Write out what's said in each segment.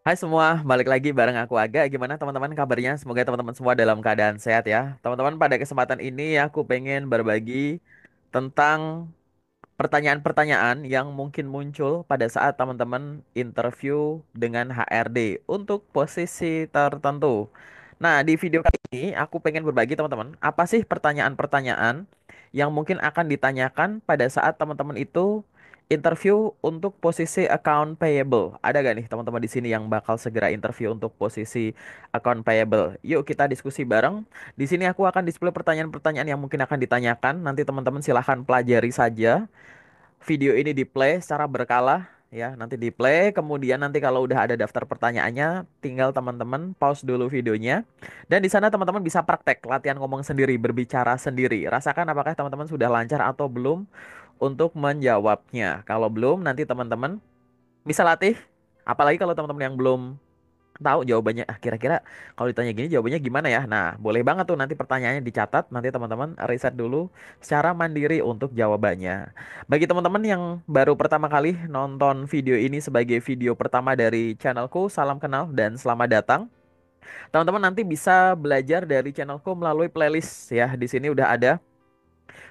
Hai semua, balik lagi bareng aku Aga. Gimana teman-teman kabarnya? Semoga teman-teman semua dalam keadaan sehat ya. Teman-teman, pada kesempatan ini aku pengen berbagi tentang pertanyaan-pertanyaan yang mungkin muncul pada saat teman-teman interview dengan HRD untuk posisi tertentu. Nah, di video kali ini aku pengen berbagi teman-teman, apa sih pertanyaan-pertanyaan yang mungkin akan ditanyakan pada saat teman-teman itu interview untuk posisi account payable. Ada gak nih teman-teman di sini yang bakal segera interview untuk posisi account payable? Yuk kita diskusi bareng. Di sini aku akan display pertanyaan-pertanyaan yang mungkin akan ditanyakan. Nanti teman-teman silahkan pelajari saja. Video ini di play secara berkala ya. Nanti di play, kemudian nanti kalau udah ada daftar pertanyaannya, tinggal teman-teman pause dulu videonya. Dan di sana teman-teman bisa praktek latihan ngomong sendiri, berbicara sendiri. Rasakan apakah teman-teman sudah lancar atau belum untuk menjawabnya. Kalau belum, nanti teman-teman bisa latih. Apalagi kalau teman-teman yang belum tahu jawabannya, kira-kira kalau ditanya gini jawabannya gimana ya? Nah, boleh banget tuh nanti pertanyaannya dicatat, nanti teman-teman riset dulu secara mandiri untuk jawabannya. Bagi teman-teman yang baru pertama kali nonton video ini sebagai video pertama dari channelku, salam kenal dan selamat datang. Teman-teman nanti bisa belajar dari channelku melalui playlist ya. Di sini udah ada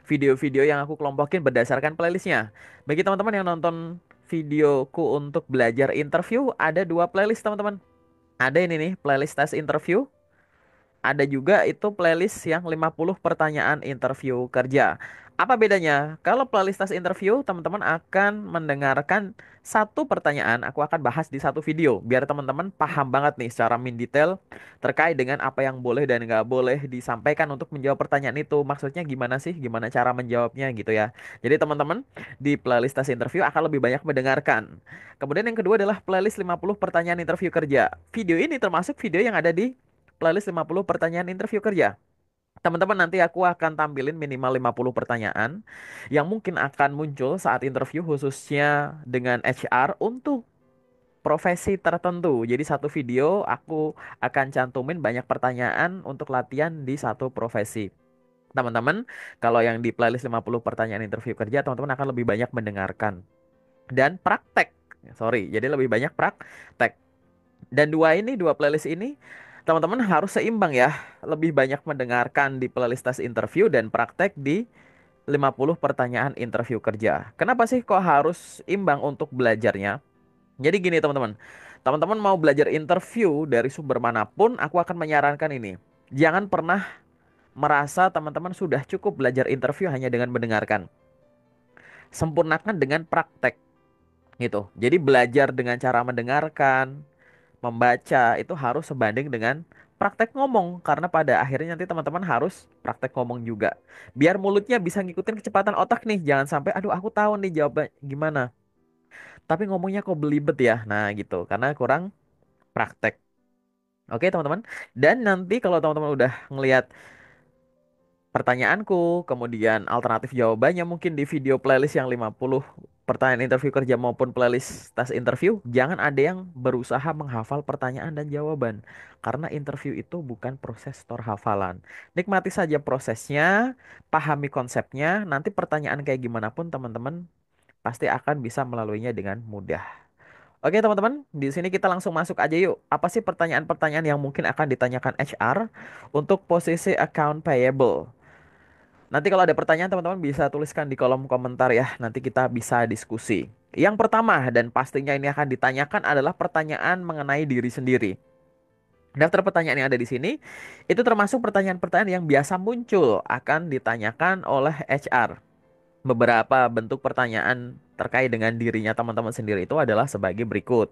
video-video yang aku kelompokin berdasarkan playlistnya. Bagi teman-teman yang nonton videoku untuk belajar interview, ada dua playlist teman-teman. Ada ini nih, playlist tes interview. Ada juga itu playlist yang 50 pertanyaan interview kerja. Apa bedanya? Kalau playlist tes interview, teman-teman akan mendengarkan satu pertanyaan, aku akan bahas di satu video. Biar teman-teman paham banget nih secara detail terkait dengan apa yang boleh dan nggak boleh disampaikan untuk menjawab pertanyaan itu. Maksudnya gimana sih? Gimana cara menjawabnya gitu ya. Jadi teman-teman di playlist tes interview akan lebih banyak mendengarkan. Kemudian yang kedua adalah playlist 50 pertanyaan interview kerja. Video ini termasuk video yang ada di playlist 50 pertanyaan interview kerja. Teman-teman nanti aku akan tampilin minimal 50 pertanyaan yang mungkin akan muncul saat interview khususnya dengan HR untuk profesi tertentu. Jadi satu video aku akan cantumin banyak pertanyaan untuk latihan di satu profesi. Teman-teman, kalau yang di playlist 50 pertanyaan interview kerja, teman-teman akan lebih banyak mendengarkan dan praktek. Sorry, jadi lebih banyak praktek. Dan dua playlist ini teman-teman harus seimbang ya. Lebih banyak mendengarkan di playlist tes interview dan praktek di 50 pertanyaan interview kerja. Kenapa sih kok harus imbang untuk belajarnya? Jadi gini teman-teman. Teman-teman mau belajar interview dari sumber manapun, aku akan menyarankan ini. Jangan pernah merasa teman-teman sudah cukup belajar interview hanya dengan mendengarkan. Sempurnakan dengan praktek gitu. Jadi belajar dengan cara mendengarkan, membaca itu harus sebanding dengan praktek ngomong karena pada akhirnya nanti teman-teman harus praktek ngomong juga. Biar mulutnya bisa ngikutin kecepatan otak nih, jangan sampai aduh aku tahu nih jawabnya gimana. Tapi ngomongnya kok belibet ya. Nah, gitu. Karena kurang praktek. Oke, teman-teman. Dan nanti kalau teman-teman udah ngelihat pertanyaanku, kemudian alternatif jawabannya mungkin di video playlist yang 50 pertanyaan interview kerja maupun playlist tes interview, jangan ada yang berusaha menghafal pertanyaan dan jawaban. Karena interview itu bukan proses store hafalan. Nikmati saja prosesnya, pahami konsepnya, nanti pertanyaan kayak gimana pun teman-teman pasti akan bisa melaluinya dengan mudah. Oke teman-teman, di sini kita langsung masuk aja yuk. Apa sih pertanyaan-pertanyaan yang mungkin akan ditanyakan HR untuk posisi account payable? Nanti kalau ada pertanyaan teman-teman bisa tuliskan di kolom komentar ya. Nanti kita bisa diskusi. Yang pertama dan pastinya ini akan ditanyakan adalah pertanyaan mengenai diri sendiri. Daftar pertanyaan yang ada di sini itu termasuk pertanyaan-pertanyaan yang biasa muncul akan ditanyakan oleh HR. Beberapa bentuk pertanyaan terkait dengan dirinya teman-teman sendiri itu adalah sebagai berikut.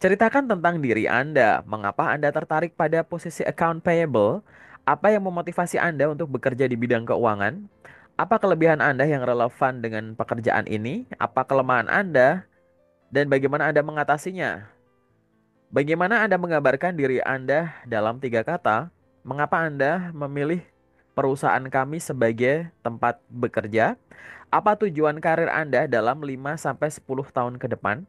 Ceritakan tentang diri Anda. Mengapa Anda tertarik pada posisi account payable? Apa yang memotivasi Anda untuk bekerja di bidang keuangan? Apa kelebihan Anda yang relevan dengan pekerjaan ini? Apa kelemahan Anda? Dan bagaimana Anda mengatasinya? Bagaimana Anda menggambarkan diri Anda dalam tiga kata? Mengapa Anda memilih perusahaan kami sebagai tempat bekerja? Apa tujuan karir Anda dalam 5 sampai 10 tahun ke depan?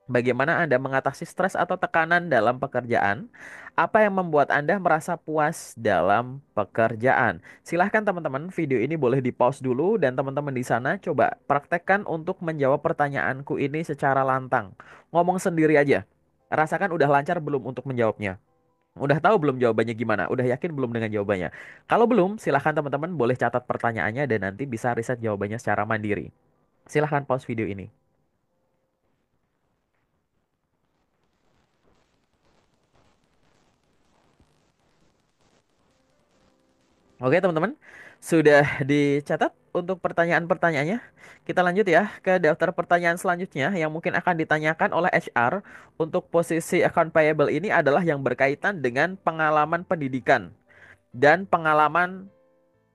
Bagaimana Anda mengatasi stres atau tekanan dalam pekerjaan? Apa yang membuat Anda merasa puas dalam pekerjaan? Silahkan teman-teman, video ini boleh di-pause dulu dan teman-teman di sana coba praktekkan untuk menjawab pertanyaanku ini secara lantang. Ngomong sendiri aja. Rasakan udah lancar belum untuk menjawabnya? Udah tahu belum jawabannya gimana? Udah yakin belum dengan jawabannya? Kalau belum, silahkan teman-teman boleh catat pertanyaannya dan nanti bisa riset jawabannya secara mandiri. Silahkan pause video ini. Oke teman-teman, sudah dicatat untuk pertanyaan-pertanyaannya. Kita lanjut ya ke daftar pertanyaan selanjutnya yang mungkin akan ditanyakan oleh HR untuk posisi account payable ini adalah yang berkaitan dengan pengalaman pendidikan dan pengalaman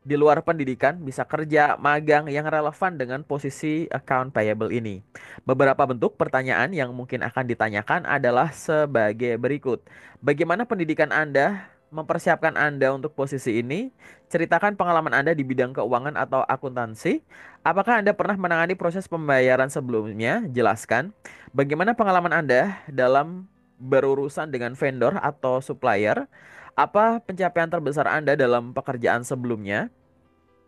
di luar pendidikan, bisa kerja, magang yang relevan dengan posisi account payable ini. Beberapa bentuk pertanyaan yang mungkin akan ditanyakan adalah sebagai berikut. Bagaimana pendidikan Anda mempersiapkan Anda untuk posisi ini? Ceritakan pengalaman Anda di bidang keuangan atau akuntansi. Apakah Anda pernah menangani proses pembayaran sebelumnya? Jelaskan. Bagaimana pengalaman Anda dalam berurusan dengan vendor atau supplier? Apa pencapaian terbesar Anda dalam pekerjaan sebelumnya?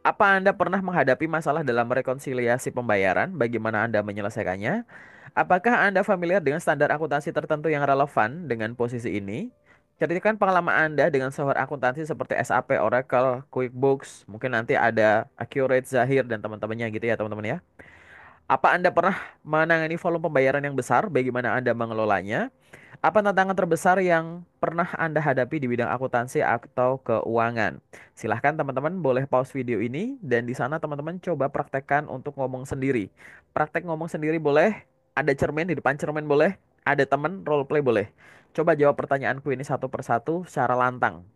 Apa Anda pernah menghadapi masalah dalam rekonsiliasi pembayaran? Bagaimana Anda menyelesaikannya? Apakah Anda familiar dengan standar akuntansi tertentu yang relevan dengan posisi ini? Ceritakan pengalaman Anda dengan software akuntansi seperti SAP, Oracle, QuickBooks. Mungkin nanti ada Accurate, Zahir, dan teman-temannya gitu ya teman-teman ya. Apa Anda pernah menangani volume pembayaran yang besar? Bagaimana Anda mengelolanya? Apa tantangan terbesar yang pernah Anda hadapi di bidang akuntansi atau keuangan? Silahkan teman-teman boleh pause video ini dan di sana teman-teman coba praktekkan untuk ngomong sendiri. Praktek ngomong sendiri boleh, ada cermin di depan cermin boleh, ada teman role play boleh. Coba jawab pertanyaanku ini satu persatu secara lantang.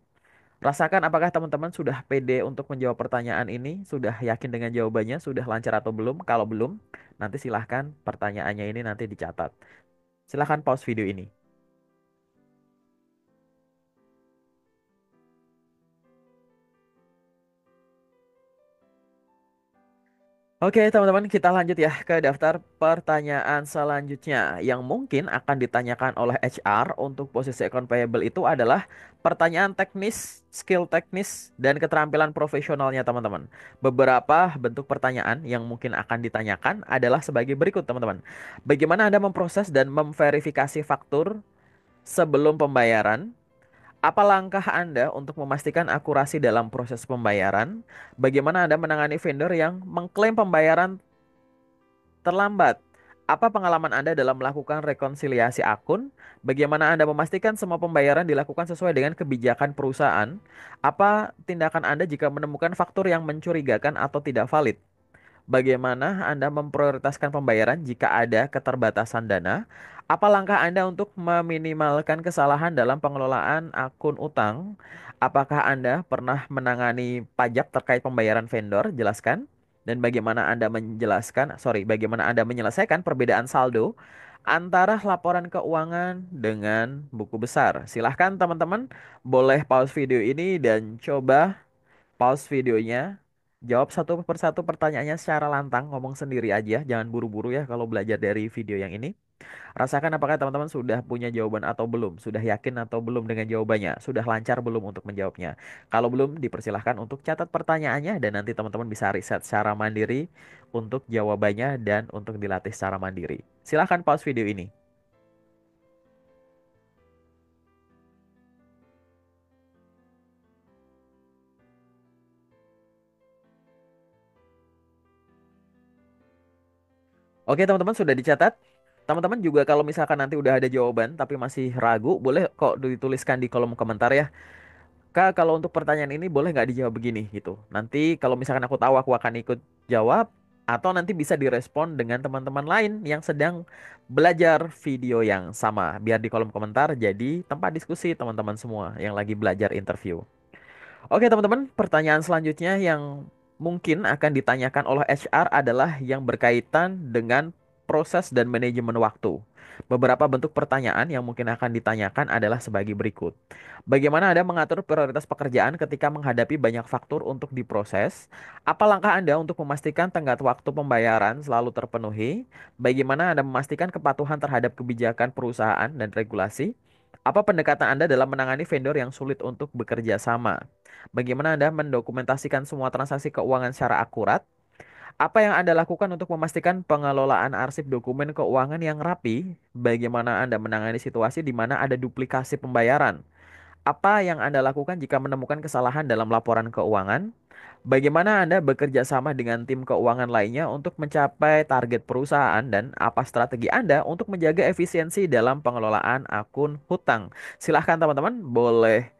Rasakan apakah teman-teman sudah pede untuk menjawab pertanyaan ini, sudah yakin dengan jawabannya, sudah lancar atau belum? Kalau belum, nanti silahkan pertanyaannya ini nanti dicatat. Silahkan pause video ini. Oke, teman-teman, kita lanjut ya ke daftar pertanyaan selanjutnya yang mungkin akan ditanyakan oleh HR untuk posisi account payable itu adalah pertanyaan teknis, skill teknis, dan keterampilan profesionalnya, teman-teman. Beberapa bentuk pertanyaan yang mungkin akan ditanyakan adalah sebagai berikut, teman-teman. Bagaimana Anda memproses dan memverifikasi faktur sebelum pembayaran? Apa langkah Anda untuk memastikan akurasi dalam proses pembayaran? Bagaimana Anda menangani vendor yang mengklaim pembayaran terlambat? Apa pengalaman Anda dalam melakukan rekonsiliasi akun? Bagaimana Anda memastikan semua pembayaran dilakukan sesuai dengan kebijakan perusahaan? Apa tindakan Anda jika menemukan faktur yang mencurigakan atau tidak valid? Bagaimana Anda memprioritaskan pembayaran jika ada keterbatasan dana? Apa langkah Anda untuk meminimalkan kesalahan dalam pengelolaan akun utang? Apakah Anda pernah menangani pajak terkait pembayaran vendor? Jelaskan. Dan bagaimana Anda menyelesaikan perbedaan saldo antara laporan keuangan dengan buku besar? Silahkan teman-teman, boleh pause video ini dan coba pause videonya, jawab satu persatu pertanyaannya secara lantang, ngomong sendiri aja, jangan buru-buru ya kalau belajar dari video yang ini. Rasakan apakah teman-teman sudah punya jawaban atau belum, sudah yakin atau belum dengan jawabannya, sudah lancar belum untuk menjawabnya. Kalau belum, dipersilahkan untuk catat pertanyaannya dan nanti teman-teman bisa riset secara mandiri untuk jawabannya dan untuk dilatih secara mandiri. Silahkan pause video ini. Oke teman-teman sudah dicatat. Teman-teman juga kalau misalkan nanti udah ada jawaban tapi masih ragu, boleh kok dituliskan di kolom komentar ya. Kak, kalau untuk pertanyaan ini boleh nggak dijawab begini gitu. Nanti kalau misalkan aku tahu aku akan ikut jawab atau nanti bisa direspon dengan teman-teman lain yang sedang belajar video yang sama. Biar di kolom komentar jadi tempat diskusi teman-teman semua yang lagi belajar interview. Oke teman-teman, pertanyaan selanjutnya yang mungkin akan ditanyakan oleh HR adalah yang berkaitan dengan proses dan manajemen waktu. Beberapa bentuk pertanyaan yang mungkin akan ditanyakan adalah sebagai berikut. Bagaimana Anda mengatur prioritas pekerjaan ketika menghadapi banyak faktur untuk diproses? Apa langkah Anda untuk memastikan tenggat waktu pembayaran selalu terpenuhi? Bagaimana Anda memastikan kepatuhan terhadap kebijakan perusahaan dan regulasi? Apa pendekatan Anda dalam menangani vendor yang sulit untuk bekerja sama? Bagaimana Anda mendokumentasikan semua transaksi keuangan secara akurat? Apa yang Anda lakukan untuk memastikan pengelolaan arsip dokumen keuangan yang rapi? Bagaimana Anda menangani situasi di mana ada duplikasi pembayaran? Apa yang Anda lakukan jika menemukan kesalahan dalam laporan keuangan? Bagaimana Anda bekerja sama dengan tim keuangan lainnya untuk mencapai target perusahaan dan apa strategi Anda untuk menjaga efisiensi dalam pengelolaan akun hutang? Silahkan teman-teman, boleh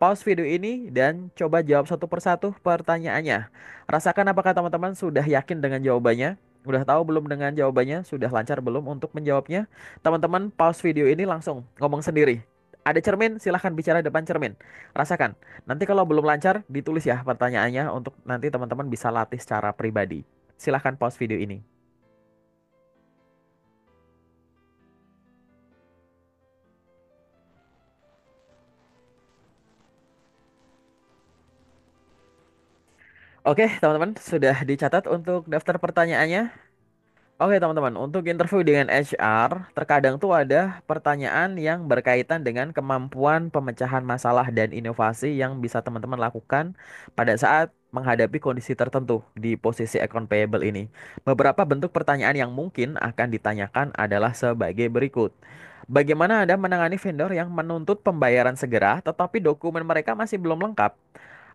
pause video ini dan coba jawab satu persatu pertanyaannya. Rasakan apakah teman-teman sudah yakin dengan jawabannya? Udah tahu belum dengan jawabannya? Sudah lancar belum untuk menjawabnya? Teman-teman pause video ini langsung ngomong sendiri. Ada cermin, silahkan bicara depan cermin. Rasakan. Nanti kalau belum lancar, ditulis ya pertanyaannya untuk nanti teman-teman bisa latih secara pribadi. Silahkan pause video ini. Oke, teman-teman, sudah dicatat untuk daftar pertanyaannya? Oke teman-teman, untuk interview dengan HR, terkadang tuh ada pertanyaan yang berkaitan dengan kemampuan pemecahan masalah dan inovasi yang bisa teman-teman lakukan pada saat menghadapi kondisi tertentu di posisi account payable ini. Beberapa bentuk pertanyaan yang mungkin akan ditanyakan adalah sebagai berikut. Bagaimana Anda menangani vendor yang menuntut pembayaran segera tetapi dokumen mereka masih belum lengkap?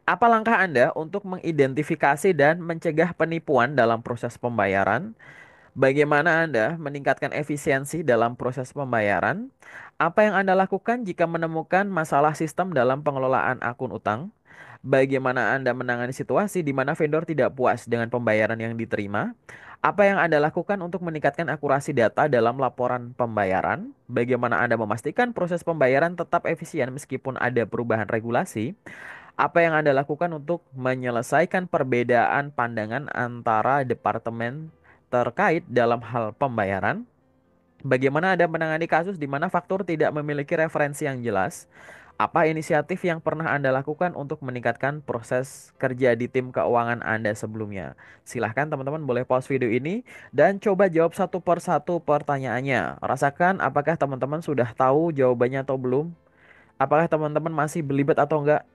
Apa langkah Anda untuk mengidentifikasi dan mencegah penipuan dalam proses pembayaran? Bagaimana Anda meningkatkan efisiensi dalam proses pembayaran? Apa yang Anda lakukan jika menemukan masalah sistem dalam pengelolaan akun utang? Bagaimana Anda menangani situasi di mana vendor tidak puas dengan pembayaran yang diterima? Apa yang Anda lakukan untuk meningkatkan akurasi data dalam laporan pembayaran? Bagaimana Anda memastikan proses pembayaran tetap efisien meskipun ada perubahan regulasi? Apa yang Anda lakukan untuk menyelesaikan perbedaan pandangan antara departemen terkait dalam hal pembayaran? Bagaimana Anda menangani kasus di mana faktur tidak memiliki referensi yang jelas? Apa inisiatif yang pernah Anda lakukan untuk meningkatkan proses kerja di tim keuangan Anda sebelumnya? Silahkan teman-teman boleh pause video ini dan coba jawab satu persatu pertanyaannya. Rasakan apakah teman-teman sudah tahu jawabannya atau belum? Apakah teman-teman masih belibet atau enggak?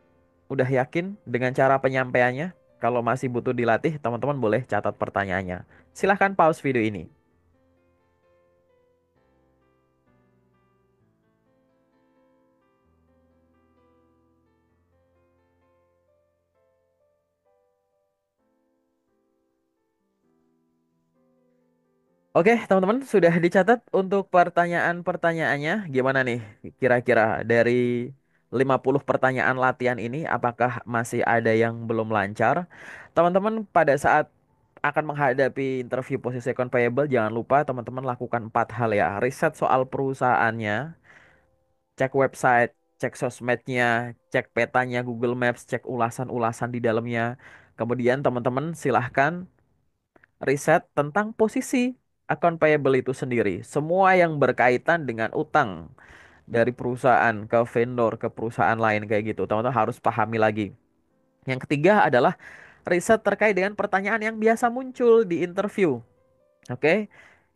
Udah yakin dengan cara penyampaiannya? Kalau masih butuh dilatih, teman-teman boleh catat pertanyaannya. Silahkan pause video ini. Oke, teman-teman, sudah dicatat untuk pertanyaan-pertanyaannya. Gimana nih? Kira-kira dari 50 pertanyaan latihan ini, apakah masih ada yang belum lancar? Teman-teman, pada saat akan menghadapi interview posisi account payable, jangan lupa teman-teman lakukan 4 hal ya. Riset soal perusahaannya, cek website, cek sosmednya, cek petanya Google Maps, cek ulasan-ulasan di dalamnya. Kemudian teman-teman silahkan riset tentang posisi account payable itu sendiri. Semua yang berkaitan dengan utang dari perusahaan ke vendor ke perusahaan lain kayak gitu. Teman-teman harus pahami lagi. Yang ketiga adalah riset terkait dengan pertanyaan yang biasa muncul di interview. Oke.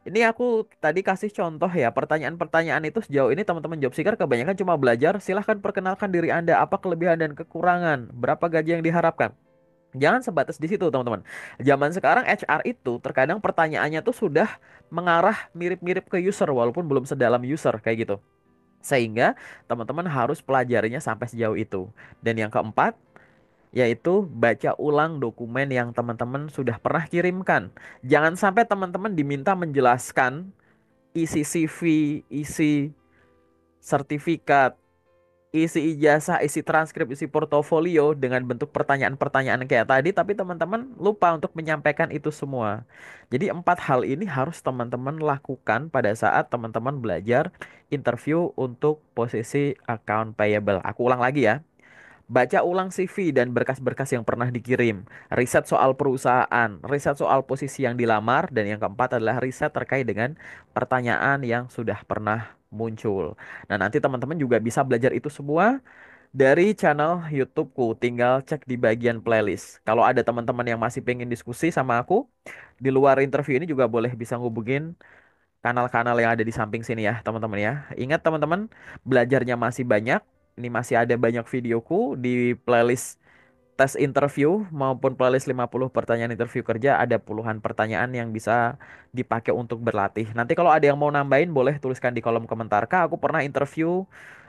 Ini aku tadi kasih contoh ya, pertanyaan-pertanyaan itu sejauh ini teman-teman job seeker kebanyakan cuma belajar, silahkan perkenalkan diri Anda, apa kelebihan dan kekurangan, berapa gaji yang diharapkan. Jangan sebatas di situ, teman-teman. Zaman sekarang HR itu terkadang pertanyaannya tuh sudah mengarah mirip-mirip ke user walaupun belum sedalam user kayak gitu. Sehingga teman-teman harus pelajarinya sampai sejauh itu. Dan yang keempat, yaitu baca ulang dokumen yang teman-teman sudah pernah kirimkan. Jangan sampai teman-teman diminta menjelaskan isi CV, isi sertifikat, isi ijazah, isi transkrip, isi portofolio dengan bentuk pertanyaan-pertanyaan kayak tadi, tapi teman-teman lupa untuk menyampaikan itu semua. Jadi 4 hal ini harus teman-teman lakukan pada saat teman-teman belajar interview untuk posisi account payable. Aku ulang lagi ya. Baca ulang CV dan berkas-berkas yang pernah dikirim. Riset soal perusahaan, riset soal posisi yang dilamar, dan yang keempat adalah riset terkait dengan pertanyaan yang sudah pernah muncul. Nah, nanti teman-teman juga bisa belajar itu semua dari channel YouTubeku. Tinggal cek di bagian playlist. Kalau ada teman-teman yang masih pengen diskusi sama aku, di luar interview ini juga boleh bisa ngubungin kanal-kanal yang ada di samping sini ya, teman-teman ya. Ingat teman-teman, belajarnya masih banyak. Ini masih ada banyak videoku di playlist tes interview maupun playlist 50 pertanyaan interview kerja, ada puluhan pertanyaan yang bisa dipakai untuk berlatih. Nanti kalau ada yang mau nambahin boleh tuliskan di kolom komentar. Kak, aku pernah interview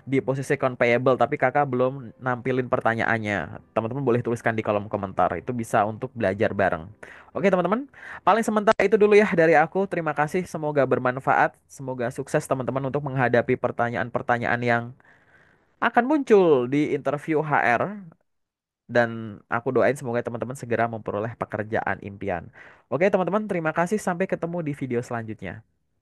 di posisi account payable tapi kakak belum nampilin pertanyaannya. Teman-teman boleh tuliskan di kolom komentar. Itu bisa untuk belajar bareng. Oke, teman-teman. Paling sementara itu dulu ya dari aku. Terima kasih. Semoga bermanfaat. Semoga sukses teman-teman untuk menghadapi pertanyaan-pertanyaan yang akan muncul di interview HR. Dan aku doain semoga teman-teman segera memperoleh pekerjaan impian. Oke, teman-teman, terima kasih. Sampai ketemu di video selanjutnya.